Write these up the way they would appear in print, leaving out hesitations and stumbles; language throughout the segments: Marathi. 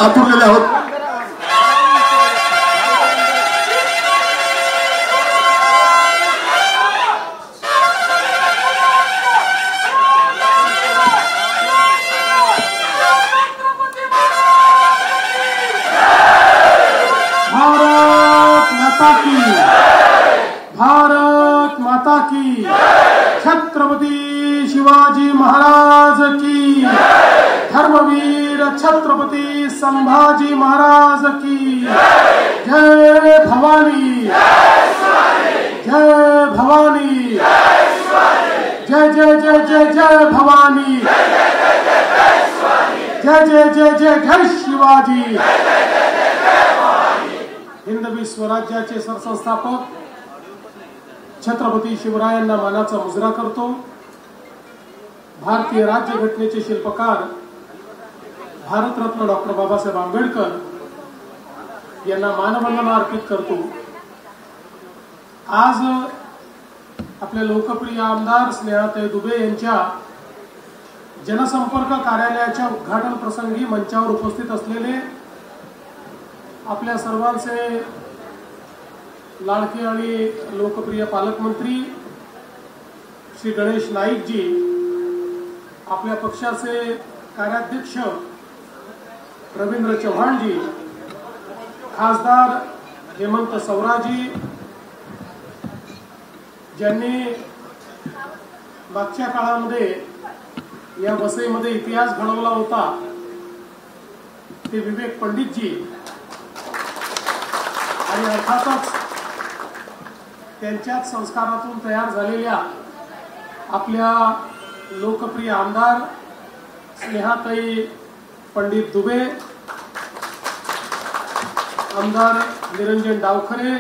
आतुरलेले आहोत। भारत माता की, छत्रपती शिवाजी महाराज की, धर्मवीर छत्रपती संभाजी महाराज की जय भवानी, जय भवानी, जय जय जय जय जय भवानी, जय जय जय जय जय शिवाजी। हिंदवी स्वराज्याचे सरसंस्थापक छत्रपती शिवरायांना मानाचा मुजरा करतो। भारतीय राज्यघटनेचे शिल्पकार भारतरत्न डॉक्टर बाबासाहेब आंबेडकर यांना मानवंदना अर्पित करतो। आज आपले लोकप्रिय आमदार स्नेहाताई दुबे यांच्या जनसंपर्क कार्यालयाच्या उद्घाटन प्रसंगी मंचावर उपस्थित असलेले आपल्या सर्वांचे लाडके आणि लोकप्रिय पालकमंत्री श्री गणेश नाईक जी, आपल्या पक्षाचे कार्याध्यक्ष रवींद्र चव्हाण जी, खासदार हेमंत सवराजी, ज्यांनी मागच्या काळामध्ये या वसईमध्ये इतिहास घडवला होता, ते विवेक पंडित जी, आणि अर्थातच त्यांच्याच संस्कारातून तयार झालेल्या आपल्या लोकप्रिय आमदार स्नेहाताई पंडित दुबे, आमदार निरंजन डावखरे,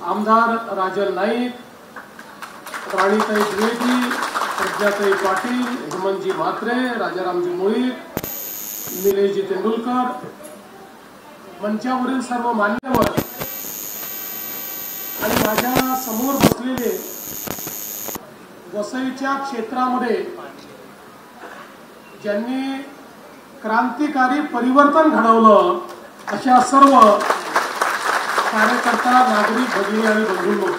आमदार राजन नाईक, राणीताई द्विवेदी, प्रज्ञाताई पाटील, हेमंतजी म्हात्रे, राजारामजी मुळीक, निलेशजी तेंडुलकर, मंचावरील सर्व मान्यवर आणि माझ्या समोर बसलेले वसईच्या क्षेत्रामध्ये ज्यांनी क्रांतिकारी परिवर्तन घडवलं अशा सर्व कार्यकर्ता, नागरिक, भगिनी आणि बंधूंनो,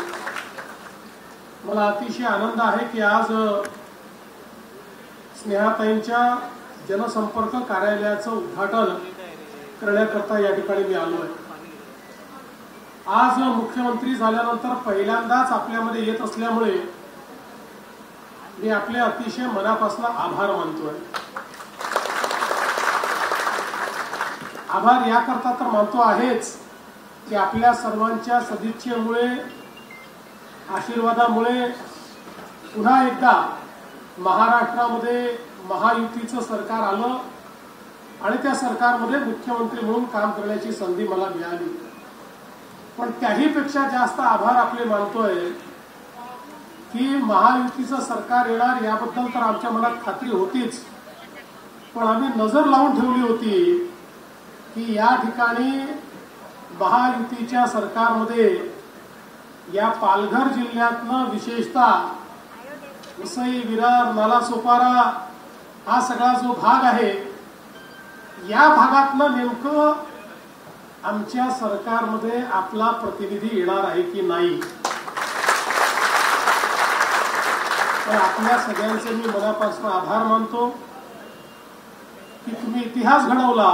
मला अतिशय आनंद आहे की आज स्नेहाताईंच्या जनसंपर्क कार्यालयाचं उद्घाटन करण्याकरता या ठिकाणी मी आलो आहे। आज मुख्यमंत्री झाल्यानंतर पहिल्यांदाच आपल्यामध्ये येत असल्यामुळे मी आपले अतिशय मनापासून आभार मानतोय। आभार याकरता तर मानतो आहेच की आपल्या सर्वांच्या सदिच्छेमुळे, आशीर्वादामुळे पुन्हा एकदा महाराष्ट्रामध्ये महायुतीचं सरकार आलं आणि त्या सरकारमध्ये मुख्यमंत्री म्हणून काम करण्याची संधी मला मिळाली। पण त्याहीपेक्षा जास्त आभार आपले मानतोय की महायुतीचं सरकार येणार याबद्दल तर आमच्या मनात खात्री होतीच, पण आम्ही नजर लावून ठेवली होती की या ठिकाणी महायुतीच्या सरकारमध्ये या पालघर जिल्ह्यातनं विशेषतः वसई, विरार, नालासोपारा हा सगळा जो भाग आहे, या भागातनं नेमकं आमच्या सरकारमध्ये आपला प्रतिनिधी येणार आहे की नाही। तर आपल्या सगळ्यांचे मी मनापासून आभार मानतो की तुम्ही इतिहास घडवला।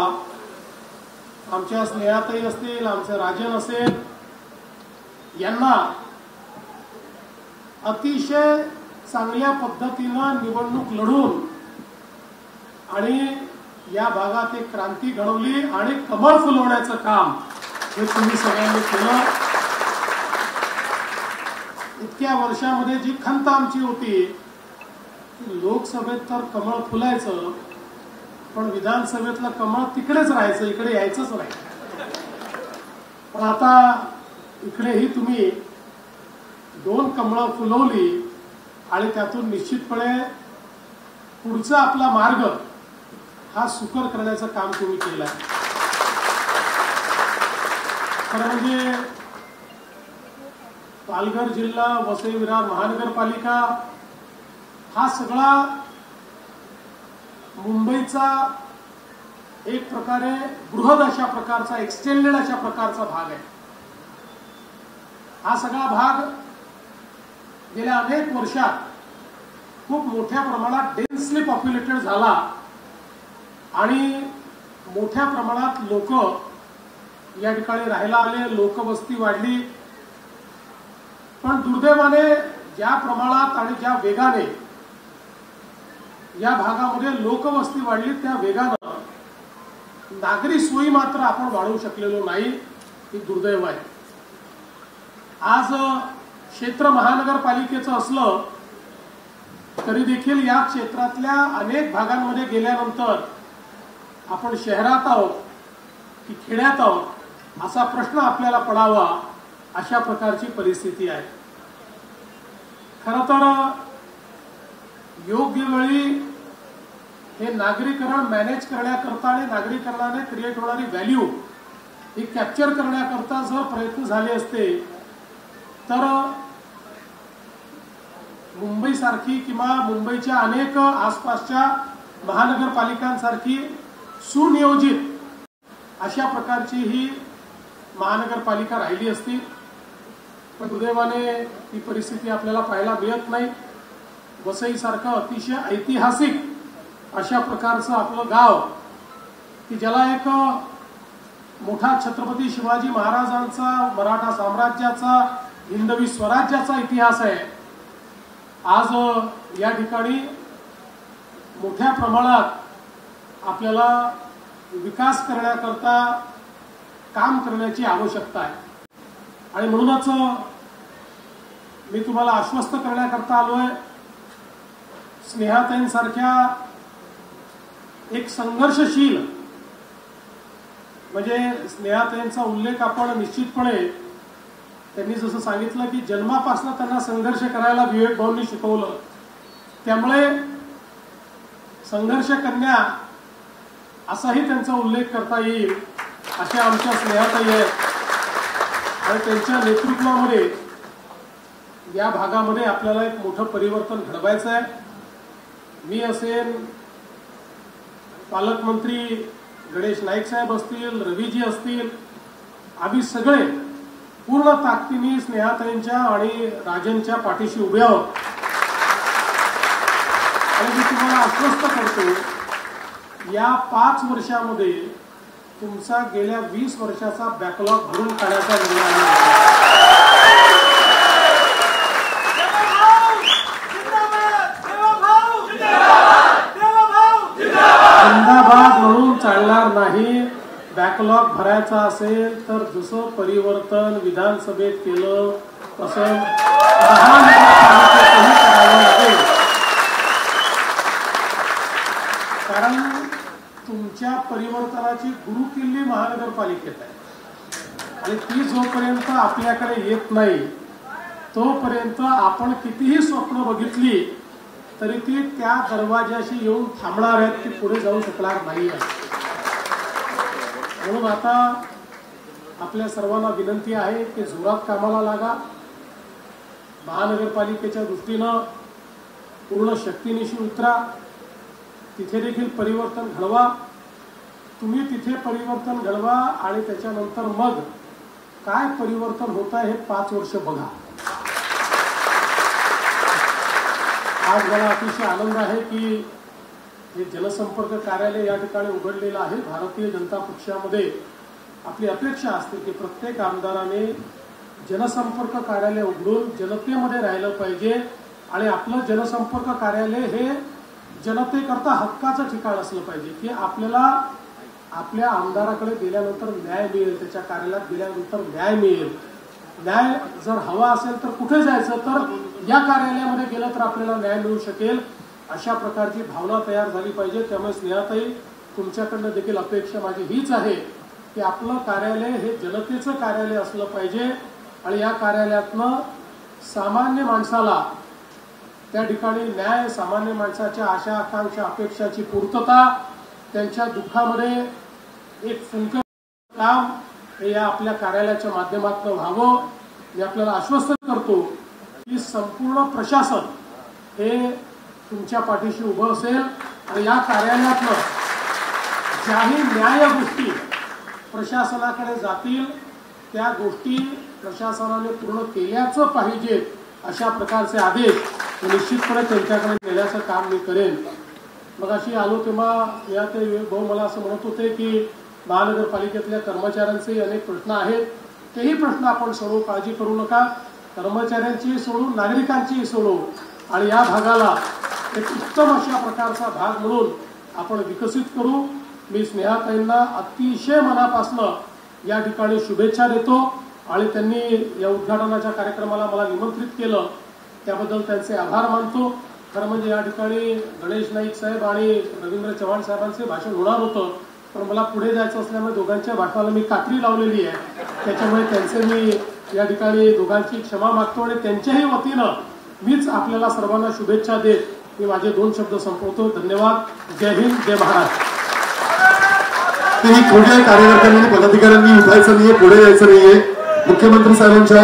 आमच्या स्नेहाताई असतील, आमचे राजन असेल, यांना अतिशय चांगल्या पद्धतीनं निवडणूक लढून आणि या भागात एक क्रांती घडवली आणि कमळ फुलवण्याचं काम हे तुम्ही सगळ्यांनी केलं। इतक्या वर्षामध्ये जी खंत आमची होती, लोकसभेत तर कमळ फुलायचं, पण विधानसभेतलं कमळ तिकडेच राहायचं, इकडे यायचंच नाही। पण आता इकडेही तुम्ही 2 कमळं फुलवली आणि त्यातून निश्चितपणे पुढचा आपला मार्ग हा सुकर करण्याचं काम तुम्ही केलं आहे। खरं म्हणजे पालघर जिल्हा, वसई विरार महानगरपालिका हा सगळा मुंबईचा एक प्रकारे बृहद अशा प्रकारचा एक्सटेंडेड अशा प्रकारचा भाग आहे। हा सगळा भाग गेल्या अनेक वर्षात खूप मोठ्या प्रमाणात डेन्सली पॉप्युलेटेड झाला आणि मोठ्या प्रमाणात लोक या ठिकाणी राहायला आले, लोकवस्ती वाढली। पण दुर्दैवाने ज्या प्रमाणात आणि ज्या वेगाने या भागामध्ये लोकवस्ती वाढली त्या वेगाने नागरी सोयी मात्र आपण वाढवू शकलेलो नाही, ही दुर्दैव आहे। आज क्षेत्र महानगरपालिकेचं असलं तरी देखील या क्षेत्रातल्या अनेक भागांमध्ये गेल्यानंतर आपण शहरात आहोत की खेड्यात आहोत असा प्रश्न आपल्याला पडावा, अशा प्रकारची परिस्थिती आहे। खरं तर योग्य वेळी हे नागरीकरण मॅनेज करण्याकरता आणि नागरीकरणाने क्रिएट होणारी व्हॅल्यू ही कॅप्चर करण्याकरता जर प्रयत्न झाले असते तर मुंबईसारखी किंवा मुंबईच्या अनेक आसपासच्या महानगरपालिकांसारखी सुनियोजित अशा प्रकारची ही महानगरपालिका राहिली असती। पण दुर्दैवाने ही परिस्थिती आपल्याला पाहायला मिळत नाही। वसईसारखं अतिशय ऐतिहासिक अशा प्रकारचं आपलं गाव की ज्याला एक मोठा छत्रपती शिवाजी महाराजांचा, मराठा साम्राज्याचा, हिंदवी स्वराज्याचा इतिहास आहे, आज या ठिकाणी मोठ्या प्रमाणात आपल्याला विकास करण्याकरता काम करण्याची आवश्यकता आहे। आणि म्हणूनच मी तुम्हाला आश्वस्त करण्याकरता आलोय, स्नेहाताईंसारख्या एक संघर्षशील, म्हणजे स्नेहाताईंचा उल्लेख आपण निश्चितपणे, त्यांनी जसं सांगितलं की जन्मापासून त्यांना संघर्ष करायला विवेक भाऊंनी शिकवलं, त्यामुळे संघर्ष कन्या असाही त्यांचा उल्लेख करता येईल अशा आमच्या स्नेहाताई आहेत। आणि त्यांच्या नेतृत्वामध्ये या भागामध्ये आपल्याला एक मोठं परिवर्तन घडवायचं आहे। मी असेल, पालकमंत्री गणेश नाईक साहेब असतील, रवीजी असतील, आम्ही सगळे पूर्ण ताकदीने स्नेहाताईंच्या आणि राजनच्या पाठीशी उभे आहोत। आणि मी तुम्हाला आश्वस्त करतो, या 5 वर्षामध्ये तुमचा गेल्या 20 वर्षाचा बॅकलॉग भरून काढायचा निर्णय आहे। जिंदाबाद म्हणून चालणार नाही। बॅकलॉग भरायचा असेल तर जसं परिवर्तन विधानसभेत केलं तसं महानगरपालिकेतही करावं लागेल। कारण तुमच्या परिवर्तनाची गुरुकिल्ली महानगरपालिकेत आहे आणि ती जोपर्यंत आपल्याकडे येत नाही तोपर्यंत आपण कितीही स्वप्न बघितली तरी ती त्या दरवाजाशी येऊन थांबणार आहेत, ती पुढे जाऊ शकणार नाही आहे। म्हणून आता आपल्या सर्वांना विनंती आहे की जोरात कामाला लागा, महानगरपालिकेच्या दृष्टीनं पूर्ण शक्तीनिशी उतरा, तिथे देखील परिवर्तन घडवा। तुम्ही तिथे परिवर्तन घडवा आणि त्याच्यानंतर मग काय परिवर्तन होत आहे हे 5 वर्ष बघा। आज मला अतिशय आनंद आहे की हे जनसंपर्क कार्यालय या ठिकाणी उघडलेलं आहे। भारतीय जनता पक्षामध्ये आपली अपेक्षा असते की प्रत्येक आमदाराने जनसंपर्क कार्यालय उघडून जनतेमध्ये राहिलं पाहिजे आणि आपलं जनसंपर्क कार्यालय हे जनतेकरता हक्काचं ठिकाण असलं पाहिजे की आपल्याला आपल्या आमदाराकडे गेल्यानंतर न्याय मिळेल, त्याच्या कार्यालयात गेल्यानंतर न्याय मिळेल। न्याय जर हवा असेल तर कुठे जायचं, तर या कार्यालयामध्ये गेलं तर आपल्याला न्याय मिळू शकेल, अशा प्रकारची भावना तयार झाली पाहिजे। त्यामुळे स्नेहाताई, तुमच्याकडनं देखील अपेक्षा माझी हीच आहे की आपलं कार्यालय हे जनतेचं कार्यालय असलं पाहिजे आणि या कार्यालयातनं सामान्य माणसाला त्या ठिकाणी न्याय, सामान्य माणसाच्या आशा आकांक्षा अपेक्षाची पूर्तता, त्यांच्या दुःखामध्ये एक फुंकर काम हे या आपल्या कार्यालयाच्या माध्यमातून व्हावं। मी आपल्याला आश्वस्त करतो की संपूर्ण प्रशासन हे तुमच्या पाठीशी उभं असेल आणि या कार्यालयातनं ज्याही न्याय गोष्टी प्रशासनाकडे जातील त्या गोष्टी प्रशासनाने पूर्ण केल्याचं पाहिजे अशा प्रकारचे आदेश निश्चितपणे त्यांच्याकडे नेण्याचं काम मी करेन. मग अशी आलो तेव्हा या ते भाऊ मला असं म्हणत होते की महानगरपालिकेतल्या कर्मचाऱ्यांचे अनेक प्रश्न आहेत, तेही प्रश्न आपण सोडवू, काळजी करू नका. कर्मचाऱ्यांची सोडू, नागरिकांची सोडू आणि या भागाला एक उत्तम अशा प्रकारचा भाग म्हणून आपण विकसित करू. मी स्नेहाताईंना अतिशय मनापासून या ठिकाणी शुभेच्छा देतो आणि त्यांनी या उद्घाटनाच्या कार्यक्रमाला मला निमंत्रित केलं त्याबद्दल त्यांचे आभार मानतो. खरं म्हणजे या ठिकाणी गणेश नाईक साहेब आणि रवींद्र चव्हाण साहेबांचे भाषण होणार होतं, पण मला पुढे जायचं असल्यामुळे दोघांच्या भाषणाला मी कात्री लावलेली आहे, त्याच्यामुळे त्यांचे मी या ठिकाणी दोघांची क्षमा मागतो आणि त्यांच्याही वतीनं मीच आपल्याला सर्वांना शुभेच्छा देत मी माझे 2 शब्द संपवतो. धन्यवाद. जय हिंद, जय महाराष्ट्र. कोणत्याही कार्यकर्त्यांनी पदाधिकाऱ्यांनी उठायचं नाहीये, पुढे यायचं नाहीये. मुख्यमंत्री साहेबांच्या